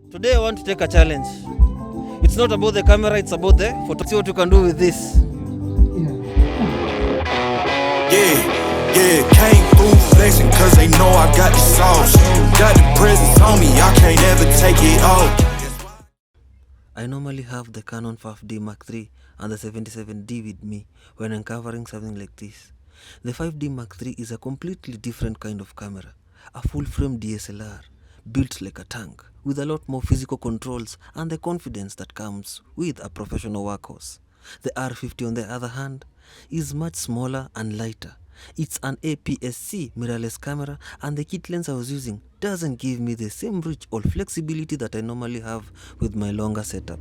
Today I want to take a challenge. It's not about the camera, it's about the photo. See what you can do with this. Yeah, can't fool flexing cause they know I got the sauce. Got the presence on me, I can't ever take it off. I normally have the Canon R50 Mark III and the 77D with me when I'm covering something like this. The 5D Mark III is a completely different kind of camera, a full-frame DSLR, built like a tank, with a lot more physical controls and the confidence that comes with a professional workhorse. The R50 on the other hand is much smaller and lighter. It's an APS-C mirrorless camera and the kit lens I was using doesn't give me the same reach or flexibility that I normally have with my longer setup.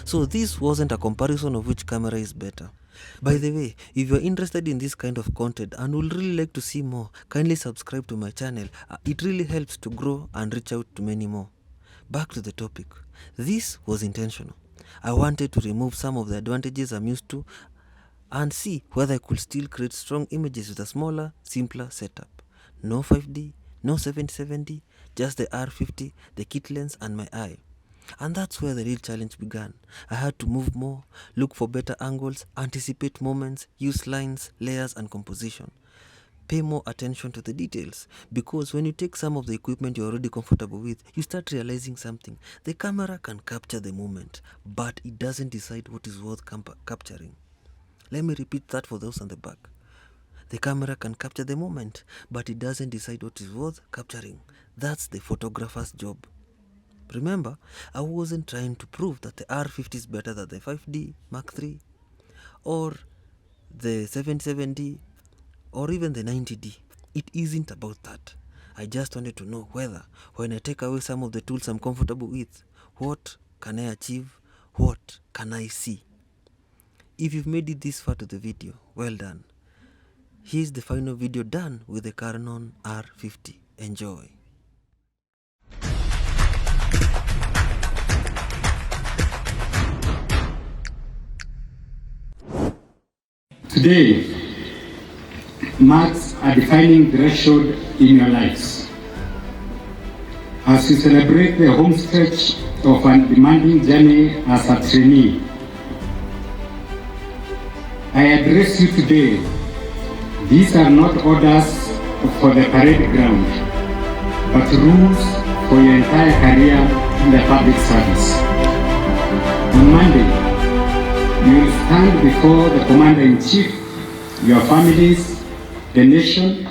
So this wasn't a comparison of which camera is better. By the way, if you're interested in this kind of content and would really like to see more, kindly subscribe to my channel. It really helps to grow and reach out to many more. Back to the topic. This was intentional. I wanted to remove some of the advantages I'm used to and see whether I could still create strong images with a smaller, simpler setup. No 5D, no 77D, just the R50, the kit lens and my eye. And that's where the real challenge began. I had to move more, look for better angles, anticipate moments, use lines, layers and composition. Pay more attention to the details, because when you take some of the equipment you're already comfortable with, you start realizing something. The camera can capture the moment, but it doesn't decide what is worth capturing. Let me repeat that for those on the back. The camera can capture the moment, but it doesn't decide what is worth capturing. That's the photographer's job. Remember, I wasn't trying to prove that the R50 is better than the 5D Mark III, or the 77D, or even the 90D. It isn't about that. I just wanted to know whether, when I take away some of the tools I'm comfortable with, what can I achieve? What can I see? If you've made it this far to the video, well done. Here's the final video done with the Canon R50. Enjoy. Today marks a defining threshold in your lives. As you celebrate the home stretch of a demanding journey as a trainee, I address you today. These are not orders for the parade ground, but rules for your entire career in the public service. On Monday, you will stand before the Commander-in-Chief, your families, the nation,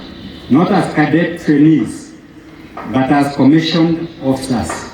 not as cadet trainees, but as commissioned officers.